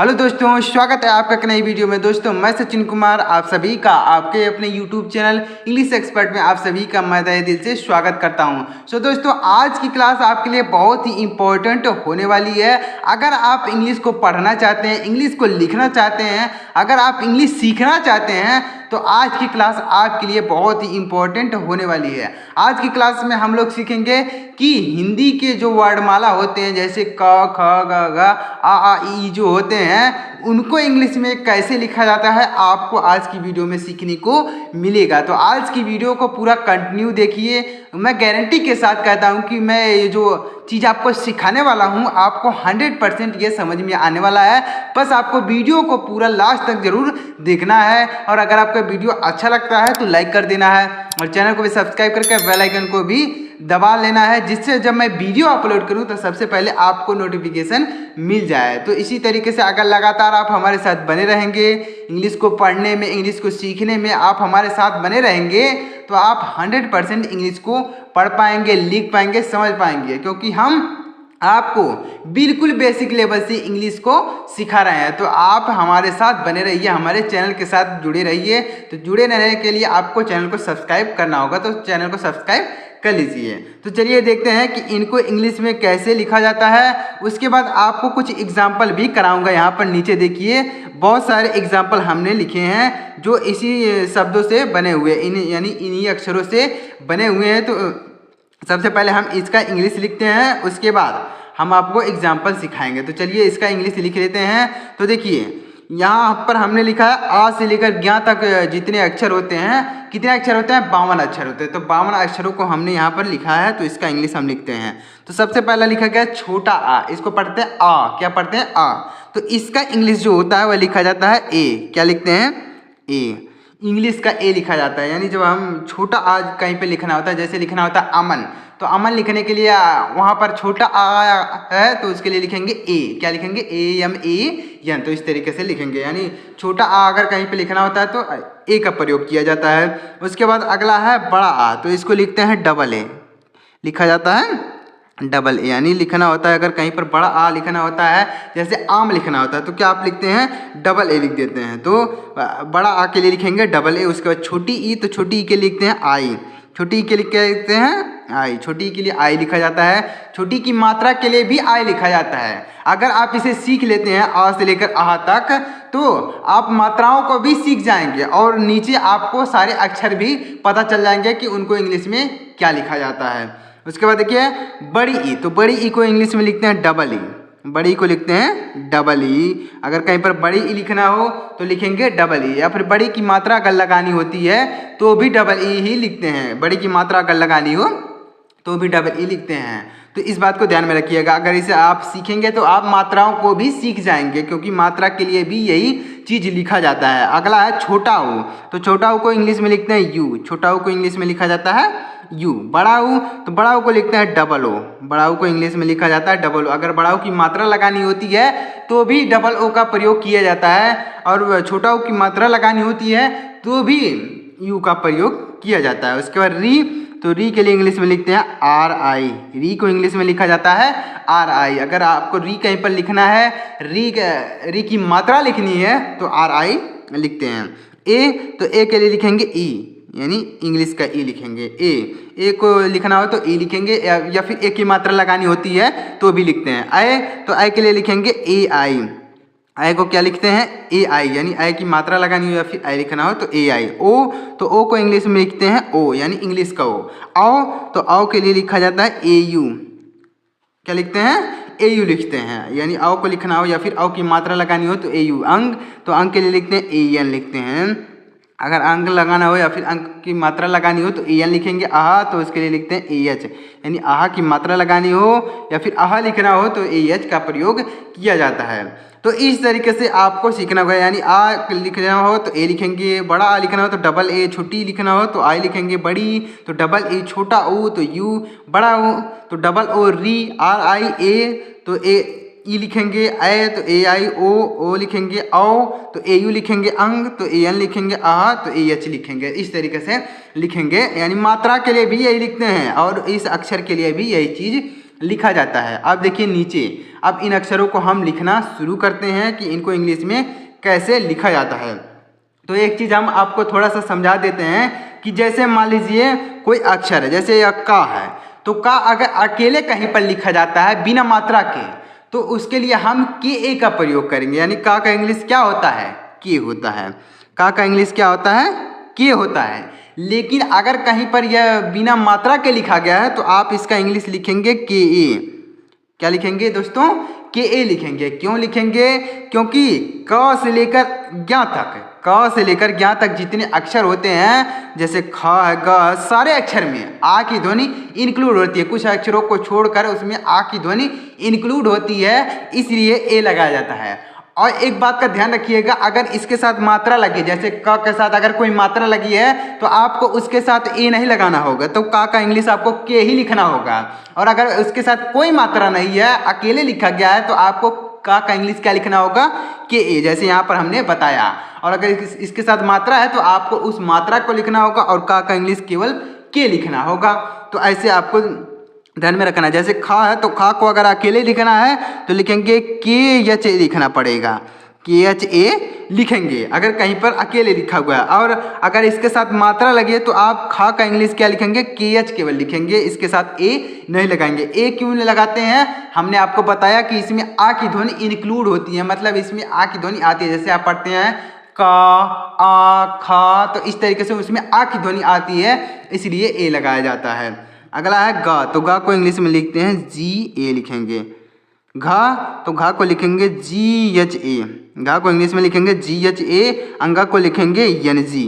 Hello दोस्तों, स्वागत है आपका एक नई वीडियो में। दोस्तों मैं सचिन कुमार आप सभी का आपके अपने यूट्यूब चैनल इंग्लिश एक्सपर्ट में आप सभी का मैं तहे दिल से स्वागत करता हूं। दोस्तों आज की क्लास आपके लिए बहुत ही इम्पोर्टेंट होने वाली है। अगर आप इंग्लिश को पढ़ना चाहते हैं, इंग्लिश को लिखना चाहते हैं, अगर आप इंग्लिश सीखना चाहते हैं तो आज की क्लास आपके लिए बहुत ही इम्पोर्टेंट होने वाली है। आज की क्लास में हम लोग सीखेंगे कि हिंदी के जो वर्णमाला होते हैं जैसे क ख ग घ आ ई जो होते हैं उनको इंग्लिश में कैसे लिखा जाता है आपको आज की वीडियो में सीखने को मिलेगा। तो आज की वीडियो को पूरा कंटिन्यू देखिए। मैं गारंटी के साथ कहता हूं कि मैं ये जो चीज़ आपको सिखाने वाला हूं आपको 100% ये समझ में आने वाला है। बस आपको वीडियो को पूरा लास्ट तक जरूर देखना है और अगर आपका वीडियो अच्छा लगता है तो लाइक कर देना है और चैनल को भी सब्सक्राइब करके बेल आइकन को भी दबा लेना है, जिससे जब मैं वीडियो अपलोड करूं तो सबसे पहले आपको नोटिफिकेशन मिल जाए। तो इसी तरीके से अगर लगातार आप हमारे साथ बने रहेंगे, इंग्लिश को पढ़ने में, इंग्लिश को सीखने में आप हमारे साथ बने रहेंगे तो आप 100% इंग्लिश को पढ़ पाएंगे, लिख पाएंगे, समझ पाएंगे, क्योंकि हम आपको बिल्कुल बेसिक लेवल से इंग्लिश को सिखा रहे हैं। तो आप हमारे साथ बने रहिए, हमारे चैनल के साथ जुड़े रहिए। तो जुड़े रहने के लिए आपको चैनल को सब्सक्राइब करना होगा, तो चैनल को सब्सक्राइब कर लीजिए। तो चलिए देखते हैं कि इनको इंग्लिश में कैसे लिखा जाता है। उसके बाद आपको कुछ एग्जाम्पल भी कराऊंगा। यहाँ पर नीचे देखिए बहुत सारे एग्जाम्पल हमने लिखे हैं जो इसी शब्दों से बने हुए यानी इन्हीं अक्षरों से बने हुए हैं। तो सबसे पहले हम इसका इंग्लिश लिखते हैं, उसके बाद हम आपको एग्जाम्पल सिखाएंगे। तो चलिए इसका इंग्लिश लिख लेते हैं। तो देखिए यहाँ पर हमने लिखा है आ से लेकर ज्ञ तक जितने अक्षर होते हैं, कितने अक्षर होते हैं? 52 अक्षर होते हैं। तो 52 अक्षरों को हमने यहाँ पर लिखा है, तो इसका इंग्लिश हम लिखते हैं। तो सबसे पहला लिखा गया छोटा आ, इसको पढ़ते हैं आ। क्या पढ़ते हैं? आ। तो इसका इंग्लिश जो होता है वह लिखा जाता है ए। क्या लिखते हैं? ए। इंग्लिश का ए लिखा जाता है। यानी जब हम छोटा आ कहीं पे लिखना होता है, जैसे लिखना होता है अमन, तो अमन लिखने के लिए वहाँ पर छोटा आ है तो उसके लिए लिखेंगे ए। क्या लिखेंगे? AMAN। तो इस तरीके से लिखेंगे, यानी छोटा आ अगर कहीं पे लिखना होता है तो ए का प्रयोग किया जाता है। उसके बाद अगला है बड़ा आ, तो इसको लिखते हैं डबल ए। लिखा जाता है डबल ए, यानी लिखना होता है अगर कहीं पर बड़ा आ लिखना होता है, जैसे आम लिखना होता है तो क्या आप लिखते हैं? डबल ए लिख देते हैं। तो बड़ा आ के लिए लिखेंगे डबल ए। उसके बाद छोटी ई, तो छोटी ई के लिए लिखते हैं आई। छोटी ई के लिए क्या लिखते हैं? आई। छोटी ई के लिए आई लिखा जाता है। छोटी की मात्रा के लिए भी आई लिखा जाता है। अगर आप इसे सीख लेते हैं आ से लेकर आह तक तो आप मात्राओं को भी सीख जाएंगे और नीचे आपको सारे अक्षर भी पता चल जाएंगे कि उनको इंग्लिश में क्या लिखा जाता है। उसके बाद देखिए बड़ी ई, तो बड़ी ई को इंग्लिश में लिखते हैं डबल ई। बड़ी ई को लिखते हैं डबल ई। अगर कहीं पर बड़ी ई लिखना हो तो लिखेंगे डबल ई, या फिर बड़ी की मात्रा अगर लगानी होती है तो भी डबल ई ही लिखते हैं। बड़ी की मात्रा अगर लगानी हो तो भी डबल ई लिखते हैं। तो इस बात को ध्यान में रखिएगा। अगर इसे आप सीखेंगे तो आप मात्राओं को भी सीख जाएंगे, क्योंकि मात्रा के लिए भी यही चीज़ लिखा जाता है। अगला है छोटा ऊ, तो छोटा ऊ को इंग्लिश में लिखते हैं यू। छोटा ऊ को इंग्लिश में लिखा जाता है यू। बड़ा ऊ, तो बड़ा ऊ को लिखते हैं डबल ओ। बड़ा ऊ को इंग्लिश में लिखा जाता है डबल ओ। अगर बड़ा ऊ की मात्रा लगानी होती है तो भी डबल ओ का प्रयोग किया जाता है, और छोटा ऊ की मात्रा लगानी होती है तो भी यू का प्रयोग किया जाता है। उसके बाद री, तो री के लिए इंग्लिश में लिखते हैं आर आई। री को इंग्लिश में लिखा जाता है आर आई। अगर आपको री कहीं पर लिखना है, री की मात्रा लिखनी है तो आर आई लिखते हैं। ए, तो ए के लिए लिखेंगे ई, यानी इंग्लिश का ई लिखेंगे ए को लिखना हो तो ई लिखेंगे, या फिर ए की मात्रा लगानी होती है तो भी लिखते हैं। आई, तो आई के लिए लिखेंगे ए आई। आई को क्या लिखते हैं? ए आई, यानी आई की मात्रा लगानी हो या फिर आई लिखना हो तो ए आई। ओ, तो ओ को इंग्लिश में लिखते हैं ओ, यानी इंग्लिश का ओ। आओ, तो आओ के लिए लिखा जाता है ए यू। क्या लिखते हैं? ए यू लिखते हैं, यानी आओ को लिखना हो या फिर आओ की मात्रा लगानी हो तो ए यू। अंक, तो अंक के लिए लिखते हैं ए एन लिखते हैं। अगर अंक लगाना हो या फिर अंक की मात्रा लगानी हो तो ए एन लिखेंगे। आहा, तो उसके लिए लिखते हैं ए एच, यानी आहा की मात्रा लगानी हो या फिर आहा लिखना हो तो ए एच का प्रयोग किया जाता है। तो इस तरीके से आपको सीखना होगा, यानी आ लिखना हो तो ए लिखेंगे, बड़ा आ लिखना हो तो डबल ए, छोटी लिखना हो तो आई लिखेंगे, बड़ी तो डबल ए, छोटा ओ तो यू, बड़ा ओ तो डबल ओ री, आर आई ए तो ए ई लिखेंगे, ए तो ए आई ओ लिखेंगे, औ तो ए यू लिखेंगे, अंग तो ए एन लिखेंगे, आह तो ए एच लिखेंगे। इस तरीके से लिखेंगे, यानी मात्रा के लिए भी यही लिखते हैं और इस अक्षर के लिए भी यही चीज़ लिखा जाता है। अब देखिए नीचे, अब इन अक्षरों को हम लिखना शुरू करते हैं कि इनको इंग्लिश में कैसे लिखा जाता है। तो एक चीज़ हम आपको थोड़ा सा समझा देते हैं कि जैसे मान लीजिए कोई अक्षर है, जैसे यह का है, तो का अगर अकेले कहीं पर लिखा जाता है बिना मात्रा के, तो उसके लिए हम के ए का प्रयोग करेंगे। यानी का इंग्लिश क्या होता है? के होता है। का इंग्लिश क्या होता है? के होता है। लेकिन अगर कहीं पर यह बिना मात्रा के लिखा गया है तो आप इसका इंग्लिश लिखेंगे के ए। क्या लिखेंगे दोस्तों? के ए लिखेंगे। क्यों लिखेंगे? क्योंकि क से लेकर ज्ञ तक, क से लेकर ज्ञ तक जितने अक्षर होते हैं, जैसे ख है, ग, सारे अक्षर में आ की ध्वनि इंक्लूड होती है। कुछ अक्षरों को छोड़कर उसमें आ की ध्वनि इंक्लूड होती है, इसलिए ए लगाया जाता है। और एक बात का ध्यान रखिएगा, अगर इसके साथ मात्रा लगी, जैसे क के साथ अगर कोई मात्रा लगी है तो आपको उसके साथ ए नहीं लगाना होगा, तो का इंग्लिश आपको के ही लिखना होगा। और अगर उसके साथ कोई मात्रा नहीं है, अकेले लिखा गया है, तो आपको का इंग्लिश क्या लिखना होगा? के ए, जैसे यहाँ पर हमने बताया। और अगर इसके साथ मात्रा है तो आपको उस मात्रा को लिखना होगा और का इंग्लिश केवल के लिखना होगा। तो ऐसे आपको ध्यान में रखना है। जैसे खा है तो खा को अगर अकेले लिखना है तो लिखेंगे के एच ए लिखना पड़ेगा, के एच ए लिखेंगे अगर कहीं पर अकेले लिखा हुआ है। और अगर इसके साथ मात्रा लगी है तो आप खा का इंग्लिश क्या लिखेंगे? के एच केवल लिखेंगे, इसके साथ ए नहीं लगाएंगे। ए क्यों नहीं लगाते हैं? हमने आपको बताया कि इसमें आ की ध्वनि इंक्लूड होती है, मतलब इसमें आ की ध्वनि आती है। जैसे आप पढ़ते हैं का, आ, खा, तो इस तरीके से उसमें आ की ध्वनि आती है, इसलिए ए लगाया जाता है। अगला है गा, तो गा को इंग्लिश में लिखते हैं जी ए लिखेंगे। घा, तो घा को लिखेंगे जी एच ए, घा को इंग्लिश में लिखेंगे जी एच ए। अंगा को लिखेंगे एन जी,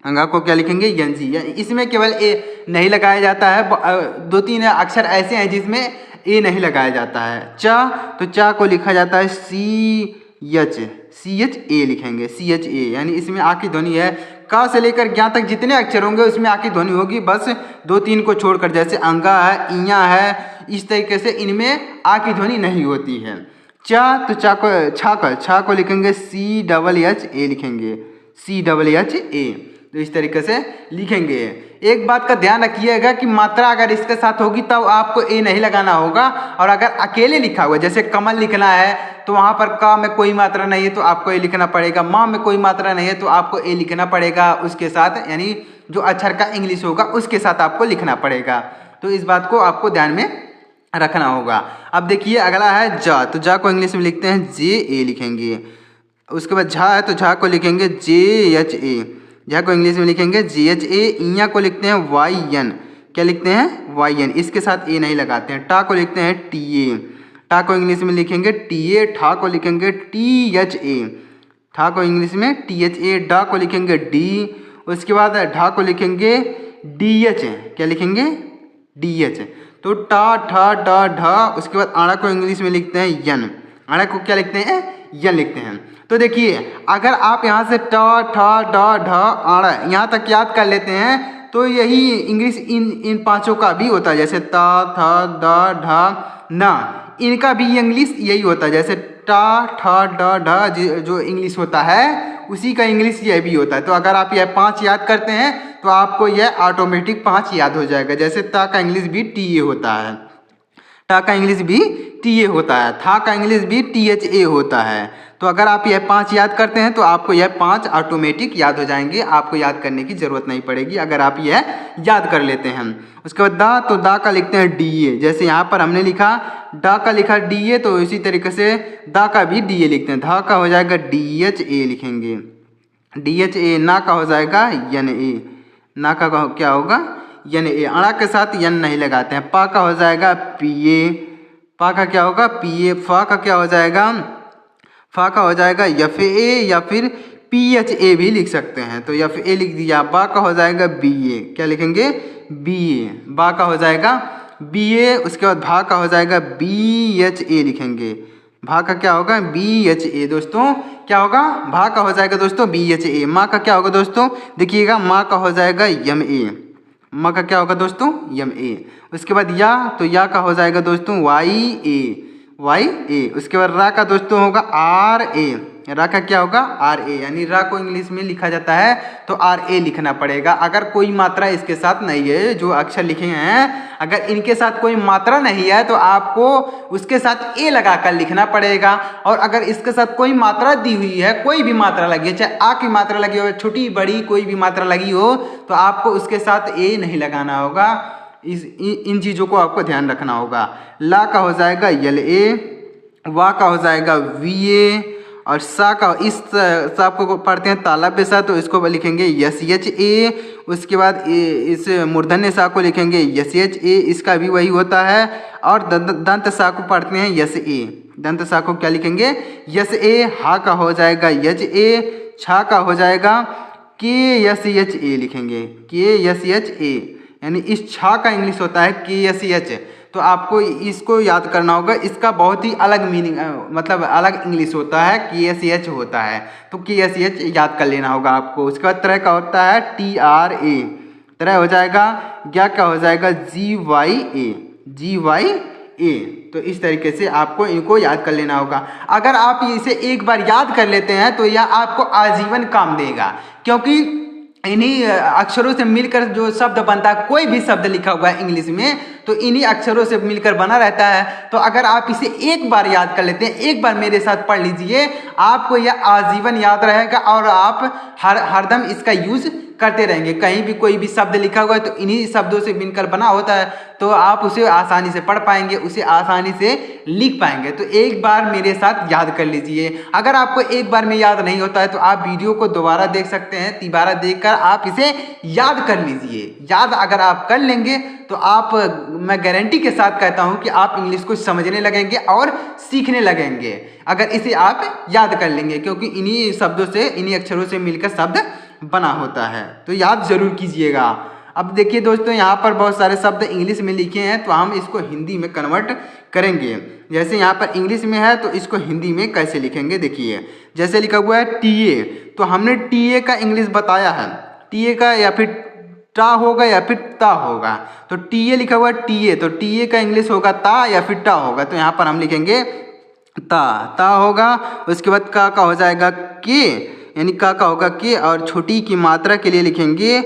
अंगा को क्या लिखेंगे? N G. इसमें केवल ए नहीं लगाया जाता है, 2-3 अक्षर ऐसे हैं जिसमें ए नहीं लगाया जाता है। चा, तो चा को लिखा जाता है सी एच ए लिखेंगे, सी एच ए, यानी इसमें आ की ध्वनि है। का से लेकर ज्ञ तक जितने अक्षर होंगे उसमें आ की ध्वनि होगी, बस 2-3 को छोड़कर, जैसे अंगा है, इया है, इस तरीके से इनमें आ की ध्वनि नहीं होती है। चा, तो चा को छा को लिखेंगे सी डबल एच ए लिखेंगे, सी डबल एच ए, तो इस तरीके से लिखेंगे। एक बात का ध्यान रखिएगा कि मात्रा अगर इसके साथ होगी तब आपको ए नहीं लगाना होगा, और अगर अकेले लिखा हुआ जैसे कमल लिखना है तो वहाँ पर का में कोई मात्रा नहीं है तो आपको ए लिखना पड़ेगा, माँ में कोई मात्रा नहीं है तो आपको ए लिखना पड़ेगा उसके साथ, यानी जो अक्षर का इंग्लिश होगा उसके साथ आपको लिखना पड़ेगा। तो इस बात को आपको ध्यान में रखना होगा। अब देखिए अगला है जा, तो जा को इंग्लिश में लिखते हैं जे ए लिखेंगे। उसके बाद झा है तो झा को लिखेंगे जे एच ए, झा को इंग्लिश में लिखेंगे जी एच ए। इया को लिखते हैं वाई एन, क्या लिखते हैं? वाई एन, इसके साथ ए नहीं लगाते हैं। टा को लिखते हैं टी ए, टा को इंग्लिश में लिखेंगे टी ए। ठा को लिखेंगे टी एच ए, ठा को इंग्लिश में टी एच ए। डा को लिखेंगे डी, उसके बाद ढा को लिखेंगे डी एच, क्या लिखेंगे? D H. तो टा ठा डा ढा, उसके बाद आड़ा को इंग्लिश में लिखते हैं यन, आड़ा को क्या लिखते हैं? यन लिखते हैं। तो देखिए अगर आप यहाँ से टा ठा डा ढा आड़ा यहाँ तक याद कर लेते हैं तो यही इंग्लिश इन पांचों का भी होता है। जैसे ता था दा ढा ना, इनका भी इंग्लिश यही होता है। जैसे टा ठा डा ढा जो इंग्लिश होता है उसी का इंग्लिश यह भी होता है। तो अगर आप यह 5 याद करते हैं तो आपको यह ऑटोमेटिक 5 याद हो जाएगा। जैसे ता का इंग्लिश भी टी ए होता है, टा का इंग्लिश भी टी ए होता है, था का इंग्लिश भी टी एच ए होता है। तो अगर आप यह 5 याद करते हैं तो आपको यह 5 ऑटोमेटिक याद हो जाएंगे, आपको याद करने की ज़रूरत नहीं पड़ेगी अगर आप यह याद कर लेते हैं। उसके बाद दा, तो दा का लिखते हैं डी ए। जैसे यहाँ पर हमने लिखा डा का लिखा डी ए, तो इसी तरीके से दा का भी डी ए लिखते हैं। धा का हो जाएगा डी एच ए लिखेंगे, डी एच ए। ना का हो जाएगा यन ए, ना का क्या होगा? यन ए। अड़ा के साथ यन नहीं लगाते हैं। पा का हो जाएगा पी ए, पा का क्या होगा? P A. फा का क्या हो जाएगा? फा का हो जाएगा एफ ए, या फिर पी एच ए भी लिख सकते हैं, तो एफ ए लिख दिया। बा का हो जाएगा बी ए, क्या लिखेंगे? बी ए। बा का हो जाएगा बी ए। उसके बाद भा का हो जाएगा बी एच ए लिखेंगे, भा का क्या होगा? B H A. दोस्तों क्या होगा? भा का हो जाएगा दोस्तों बी एच ए। माँ का क्या होगा दोस्तों? देखिएगा माँ का हो जाएगा यम ए, माँ का क्या होगा दोस्तों? यम ए। उसके बाद या, तो या का हो जाएगा दोस्तों वाई ए, वाई ए। उसके बाद रा का दोस्तों होगा आर ए। रा का क्या होगा आर ए, यानी रा को इंग्लिश में लिखा जाता है तो आर ए लिखना पड़ेगा। अगर कोई मात्रा इसके साथ नहीं है, जो अक्षर लिखे हैं अगर इनके साथ कोई मात्रा नहीं है तो आपको उसके साथ ए लगाकर लिखना पड़ेगा। और अगर इसके साथ कोई मात्रा दी हुई है, कोई भी मात्रा लगी है, चाहे आ की मात्रा लगी हो, छोटी बड़ी कोई भी मात्रा लगी हो, तो आपको उसके साथ ए नहीं लगाना होगा। इन चीज़ों को आपको ध्यान रखना होगा। ला का हो जाएगा यल ए, वा का हो जाएगा वी ए, और सा का इस सा को पढ़ते हैं ताला पे सा, तो इसको लिखेंगे यस एच ए। उसके बाद इस मूर्धन्य सा को लिखेंगे यस एच ए, इसका भी वही होता है। और दंत सा को पढ़ते हैं यस ए, दंत सा को क्या लिखेंगे यस ए। हा का हो जाएगा यच ए, छा का हो जाएगा के यस एच ए लिखेंगे, के यस एच ए, यानी इस छा का इंग्लिश होता है के एस एच। तो आपको इसको याद करना होगा, इसका बहुत ही अलग मीनिंग मतलब अलग इंग्लिश होता है, के एस एच होता है, तो के एस एच याद कर लेना होगा आपको। उसके बाद तरह का होता है टी आर ए, तरह हो जाएगा। क्या का हो जाएगा जी वाई ए, जी वाई ए। तो इस तरीके से आपको इनको याद कर लेना होगा। अगर आप इसे एक बार याद कर लेते हैं तो यह आपको आजीवन काम देगा, क्योंकि इन्हीं अक्षरों से मिलकर जो शब्द बनता है, कोई भी शब्द लिखा हुआ है इंग्लिश में तो इन्हीं अक्षरों से मिलकर बना रहता है। तो अगर आप इसे एक बार याद कर लेते हैं, एक बार मेरे साथ पढ़ लीजिए, आपको यह आजीवन याद रहेगा और आप हरदम इसका यूज करते रहेंगे। कहीं भी कोई भी शब्द लिखा हुआ है तो इन्हीं शब्दों से मिलकर बना होता है, तो आप उसे आसानी से पढ़ पाएंगे, उसे आसानी से लिख पाएंगे। तो एक बार मेरे साथ याद कर लीजिए। अगर आपको एक बार में याद नहीं होता है तो आप वीडियो को दोबारा देख सकते हैं, तिबारा देखकर आप इसे याद कर लीजिए। याद अगर आप कर लेंगे तो आप, मैं गारंटी के साथ कहता हूं कि आप इंग्लिश को समझने लगेंगे और सीखने लगेंगे, अगर इसे आप याद कर लेंगे, क्योंकि इन्हीं शब्दों से, इन्हीं अक्षरों से मिलकर शब्द बना होता है। तो याद जरूर कीजिएगा। अब देखिए दोस्तों, यहाँ पर बहुत सारे शब्द इंग्लिश में लिखे हैं, तो हम इसको हिंदी में कन्वर्ट करेंगे। जैसे यहाँ पर इंग्लिश में है तो इसको हिंदी में कैसे लिखेंगे, देखिए जैसे लिखा हुआ है टी ए, तो हमने टी ए का इंग्लिश बताया है। टी ए का या फिर टा होगा या फिर ता होगा, तो टी ए लिखा हुआ है टी ए, तो टी ए का इंग्लिश होगा ता या फिर टा होगा, तो यहाँ पर हम लिखेंगे ता होगा। उसके बाद का हो जाएगा के, यानी का होगा के, और छोटी की मात्रा के लिए लिखेंगे,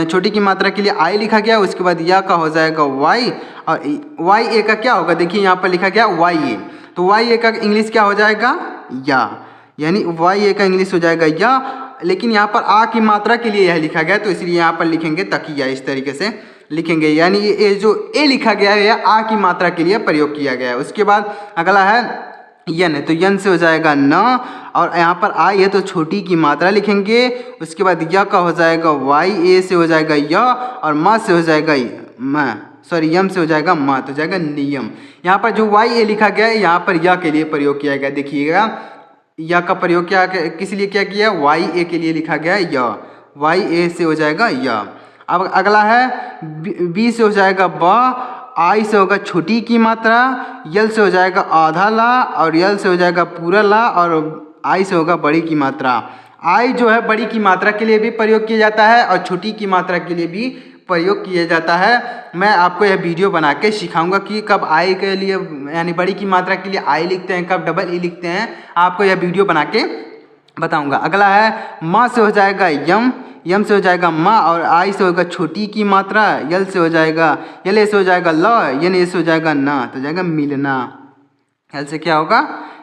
छोटी की मात्रा के लिए आई लिखा गया। उसके बाद या का हो जाएगा वाई, और वाई ए का क्या होगा, देखिए यहाँ पर लिखा गया वाई ए, तो वाई ए का इंग्लिश क्या हो जाएगा या, यानी वाई ए का इंग्लिश हो जाएगा या। लेकिन यहाँ पर आ की मात्रा के लिए यह लिखा गया, तो इसलिए यहाँ पर लिखेंगे तकिया, इस तरीके से लिखेंगे, यानी ये जो ए लिखा गया है यह आ की मात्रा के लिए प्रयोग किया गया है। उसके बाद अगला है यन, तो यन से हो जाएगा न, और यहाँ पर आई है तो छोटी की मात्रा लिखेंगे। उसके बाद या का हो जाएगा वाई, ए से हो जाएगा य, और म से हो जाएगा म, सॉरी यम से हो जाएगा म, तो जाएगा नियम। यहाँ पर जो वाई ए लिखा गया है यहाँ पर या के लिए प्रयोग किया गया, देखिएगा या का प्रयोग क्या किस लिए किया गया, वाई ए के लिए लिखा गया है या, वाई ए से हो जाएगा या। अब अगला है बी से हो जाएगा ब, आई से होगा छोटी की मात्रा, यल से हो जाएगा आधा ला, और यल से हो जाएगा पूरा ला, और आई से होगा बड़ी की मात्रा। आई जो है बड़ी की मात्रा के लिए भी प्रयोग किया जाता है और छोटी की मात्रा के लिए भी प्रयोग किया जाता है। मैं आपको यह वीडियो बना के सिखाऊंगा कि कब आई के लिए यानी बड़ी की मात्रा के लिए आई लिखते हैं, कब डबल ई लिखते हैं, आपको यह वीडियो बना के बताऊंगा। अगला है माँ से हो जाएगा यम, यम से हो जाएगा माँ, और आई से होगा छोटी की मात्रा, यल से हो जाएगा, यल से हो जाएगा ल, यन से हो जाएगा ना, तो जाएगा मिलना। यल से क्या होगा,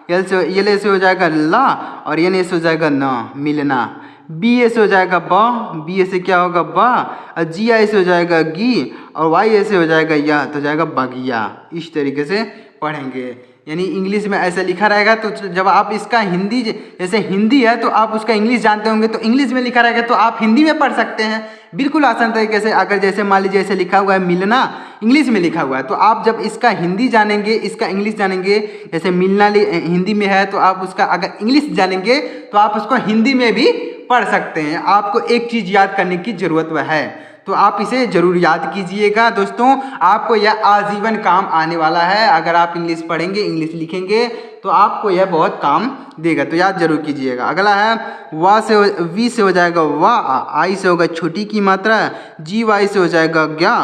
यल से हो जाएगा ला, और यन से हो जाएगा न, मिलना। बी ए से हो जाएगा ब, बी ए से क्या होगा बा, और जी आई से हो जाएगा गी, और वाई ए से हो जाएगा या, तो जाएगा बगिया। इस तरीके से पढ़ेंगे, यानी इंग्लिश में ऐसा लिखा रहेगा। तो जब आप इसका हिंदी, जैसे हिंदी है तो आप उसका इंग्लिश जानते होंगे, तो इंग्लिश में लिखा रहेगा तो आप हिंदी में पढ़ सकते हैं बिल्कुल आसान तरीके से। अगर जैसे मान लीजिए ऐसे लिखा हुआ है मिलना, इंग्लिश में लिखा हुआ है, तो आप जब इसका हिंदी जानेंगे, इसका इंग्लिश जानेंगे, जैसे मिलना हिंदी में है तो आप उसका अगर इंग्लिश जानेंगे तो आप उसको हिंदी में भी पढ़ सकते हैं। आपको एक चीज़ याद करने की ज़रूरत है, तो आप इसे ज़रूर याद कीजिएगा दोस्तों, आपको यह आजीवन काम आने वाला है। अगर आप इंग्लिश पढ़ेंगे, इंग्लिश लिखेंगे तो आपको यह बहुत काम देगा, तो याद जरूर कीजिएगा। अगला है वा से, वी से हो जाएगा वा, आई से होगा छोटी की मात्रा, जी वाई से हो जाएगा ज्ञा,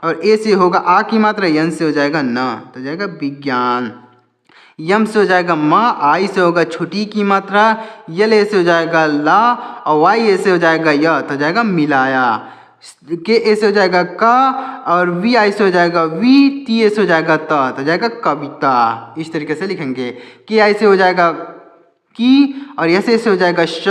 और ए से होगा आ की मात्रा, यन से हो जाएगा न, तो जाएगा विज्ञान। यम से हो जाएगा माँ, आई से होगा छोटी की मात्रा, यल ए से हो जाएगा ला, और वाई ए से हो जाएगा य, तो जाएगा मिलाया। के ए से हो जाएगा का, और वी आई से हो जाएगा वी, टी ए से हो जाएगा त, तो जाएगा कविता। इस तरीके से लिखेंगे। के आई से हो जाएगा की, और यस से हो जाएगा श,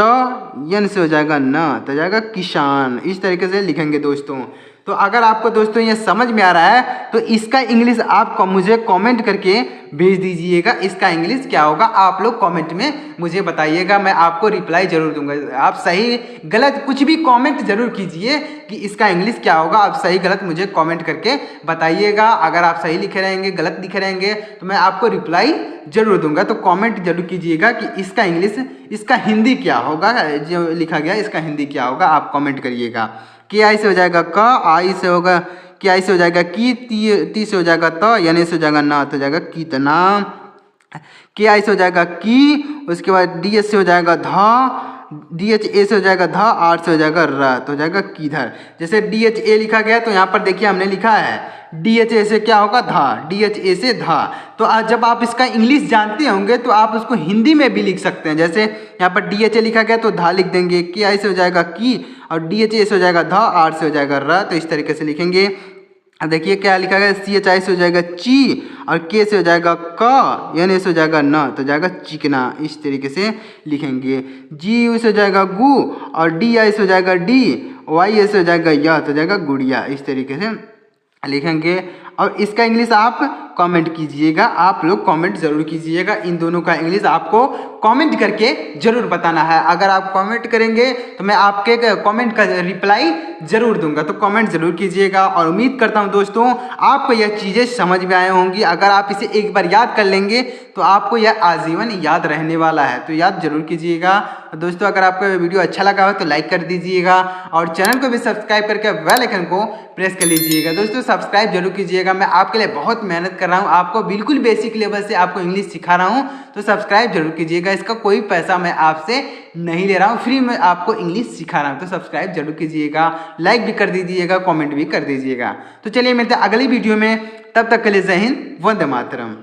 यन से हो जाएगा न, तो जाएगा किसान। इस तरीके से लिखेंगे दोस्तों। तो अगर आपको दोस्तों ये समझ में आ रहा है तो इसका इंग्लिश आप मुझे कमेंट करके भेज दीजिएगा। इसका इंग्लिश क्या होगा आप लोग कमेंट में मुझे बताइएगा, मैं आपको रिप्लाई जरूर दूंगा। आप सही गलत कुछ भी कमेंट जरूर कीजिए कि इसका इंग्लिश क्या होगा। आप सही गलत मुझे कमेंट करके बताइएगा। अगर आप सही लिखे रहेंगे, गलत लिखे रहेंगे तो मैं आपको रिप्लाई जरूर दूंगा। तो कमेंट जरूर कीजिएगा कि इसका इंग्लिश, इसका हिंदी क्या होगा, जो लिखा गया इसका हिंदी क्या होगा, आप कमेंट करिएगा। के आई से हो जाएगा क, आई से होगा के आई से हो जाएगा की, ती से हो जाएगा त, यानी से हो जाएगा न, तो जाएगा कितना। के आई से हो जाएगा की, उसके बाद डी एच से हो जाएगा ध, डी एच ए से हो जाएगा ध, आर से हो जाएगा र, तो हो जाएगा किधर। जैसे डी एच ए लिखा गया तो यहाँ पर देखिए हमने लिखा है डी एच ए से क्या होगा धा, डी एच ए से धा। तो आज जब आप इसका इंग्लिश जानते होंगे तो आप उसको हिंदी में भी लिख सकते हैं। जैसे यहाँ पर डी एच ए लिखा गया तो धा लिख देंगे, के आई से हो जाएगा की, और डी एच ए से हो जाएगा धा, आर से हो जाएगा र, तो इस तरीके से लिखेंगे। अब देखिए क्या लिखा गया, सी एच आई से हो जाएगा ची, और के से हो जाएगा क, एन ए से हो जाएगा न, तो जाएगा चिकना। इस तरीके से लिखेंगे। जी यू से हो जाएगा गु, और डी आई से हो जाएगा डी, वाई ए से हो जाएगा य, तो जाएगा गुड़िया। इस तरीके से लिखेंगे। और इसका इंग्लिश आप कमेंट कीजिएगा, आप लोग कमेंट जरूर कीजिएगा। इन दोनों का इंग्लिश आपको कमेंट करके जरूर बताना है। अगर आप कमेंट करेंगे तो मैं आपके कमेंट का रिप्लाई जरूर दूंगा, तो कमेंट जरूर कीजिएगा। और उम्मीद करता हूं दोस्तों आपको यह चीज़ें समझ में आए होंगी। अगर आप इसे एक बार याद कर लेंगे तो आपको यह आजीवन याद रहने वाला है, तो याद जरूर कीजिएगा। दोस्तों अगर आपको यह वीडियो अच्छा लगा हो तो लाइक कर दीजिएगा, और चैनल को भी सब्सक्राइब करके बेल आइकन को प्रेस कर लीजिएगा। दोस्तों सब्सक्राइब जरूर कीजिएगा, मैं आपके लिए बहुत मेहनत कर रहा हूँ, आपको बिल्कुल बेसिक लेवल से आपको इंग्लिश सिखा रहा हूँ, तो सब्सक्राइब जरूर कीजिएगा। इसका कोई पैसा मैं आपसे नहीं ले रहा हूँ, फ्री में आपको इंग्लिश सिखा रहा हूँ, तो सब्सक्राइब जरूर कीजिएगा, लाइक भी कर दीजिएगा, कमेंट भी कर दीजिएगा। तो चलिए मिलते हैं अगली वीडियो में, तब तक के लिए जय हिंद, वंदे मातरम।